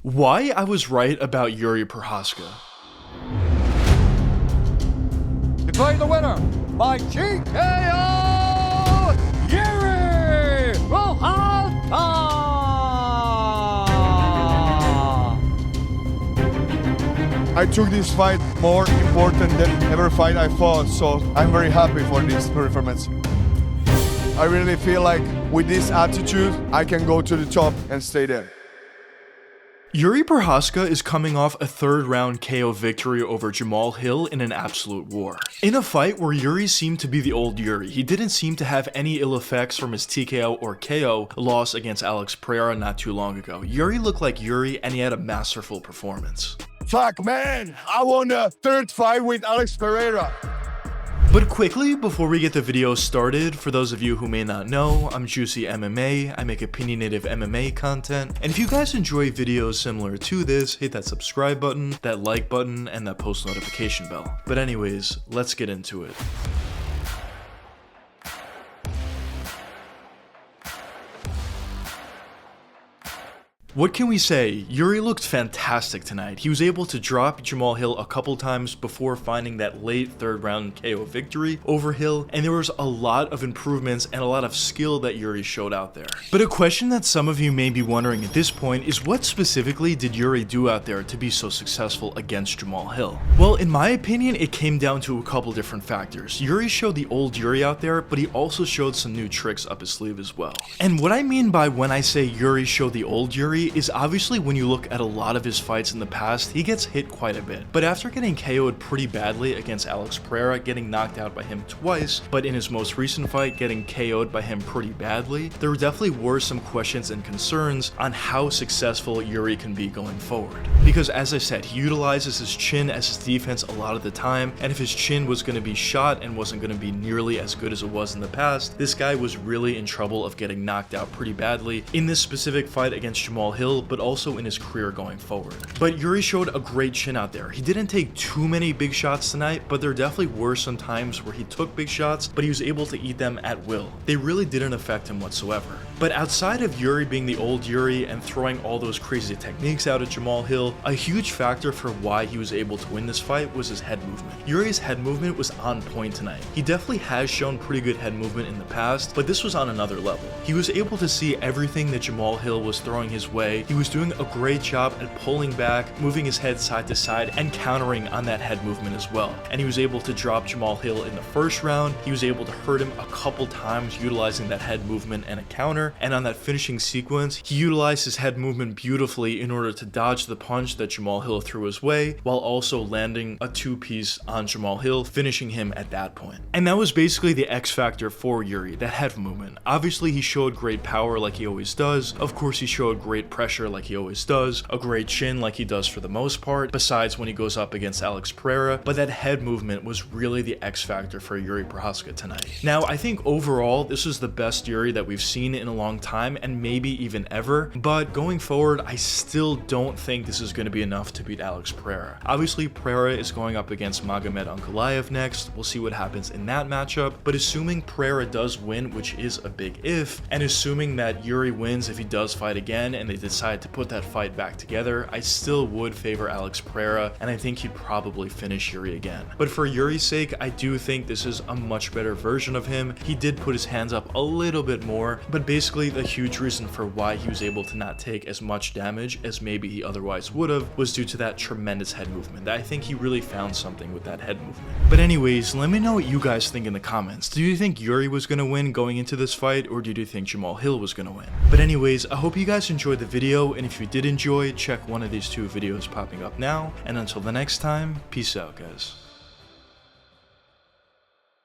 Why I was right about Jiri Prochazka. Declaring the winner by TKO, Jiri Rrochazka! I took this fight more important than ever fight I fought, so I'm very happy for this performance. I really feel like with this attitude, I can go to the top and stay there. Jiri Prochazka is coming off a third-round KO victory over Jamahal Hill in an absolute war. In a fight where Jiri seemed to be the old Jiri, he didn't seem to have any ill effects from his TKO or KO loss against Alex Pereira not too long ago. Jiri looked like Jiri and he had a masterful performance. Fuck man, I won a third fight with Alex Pereira. But quickly, before we get the video started, for those of you who may not know, I'm JuicyMMA, I make opinionative MMA content, and if you guys enjoy videos similar to this, hit that subscribe button, that like button, and that post notification bell. But anyways, let's get into it. What can we say? Jiri looked fantastic tonight. He was able to drop Jamahal Hill a couple times before finding that late third round KO victory over Hill, and there was a lot of improvements and a lot of skill that Jiri showed out there. But a question that some of you may be wondering at this point is what specifically did Jiri do out there to be so successful against Jamahal Hill? Well, in my opinion, it came down to a couple different factors. Jiri showed the old Jiri out there, but he also showed some new tricks up his sleeve as well. And what I mean by when I say Jiri showed the old Jiri is obviously when you look at a lot of his fights in the past, he gets hit quite a bit. But after getting KO'd pretty badly against Alex Pereira, getting knocked out by him twice, but in his most recent fight, getting KO'd by him pretty badly, there definitely were some questions and concerns on how successful Jiri can be going forward. Because as I said, he utilizes his chin as his defense a lot of the time, and if his chin was going to be shot and wasn't going to be nearly as good as it was in the past, this guy was really in trouble of getting knocked out pretty badly in this specific fight against Jamahal Hill, but also in his career going forward. But Jiri showed a great chin out there. He didn't take too many big shots tonight, but there definitely were some times where he took big shots, but he was able to eat them at will. They really didn't affect him whatsoever. But outside of Jiri being the old Jiri and throwing all those crazy techniques out at Jamahal Hill, a huge factor for why he was able to win this fight was his head movement. Jiri's head movement was on point tonight. He definitely has shown pretty good head movement in the past, but this was on another level. He was able to see everything that Jamahal Hill was throwing his way. He was doing a great job at pulling back, moving his head side to side, and countering on that head movement as well. And he was able to drop Jamahal Hill in the first round. He was able to hurt him a couple times utilizing that head movement and a counter. And on that finishing sequence, he utilized his head movement beautifully in order to dodge the punch that Jamahal Hill threw his way, while also landing a two-piece on Jamahal Hill, finishing him at that point. And that was basically the X factor for Jiri, that head movement. Obviously, he showed great power like he always does. Of course, he showed great pressure like he always does, a great chin like he does for the most part, besides when he goes up against Alex Pereira, but that head movement was really the X factor for Jiri Prochazka tonight. Now, I think overall, this is the best Jiri that we've seen in a long time, and maybe even ever, but going forward, I still don't think this is going to be enough to beat Alex Pereira. Obviously, Pereira is going up against Magomed Ankalaev next. We'll see what happens in that matchup, but assuming Pereira does win, which is a big if, and assuming that Jiri wins if he does fight again and they decide to put that fight back together, I still would favor Alex Pereira, and I think he'd probably finish Jiri again. But for Jiri's sake, I do think this is a much better version of him. He did put his hands up a little bit more, but basically the huge reason for why he was able to not take as much damage as maybe he otherwise would have was due to that tremendous head movement. I think he really found something with that head movement. But anyways, let me know what you guys think in the comments. Do you think Jiri was going to win going into this fight, or did you think Jamahal Hill was going to win? But anyways, I hope you guys enjoyed the video, and if you did enjoy, check one of these two videos popping up now, and until the next time, peace out guys.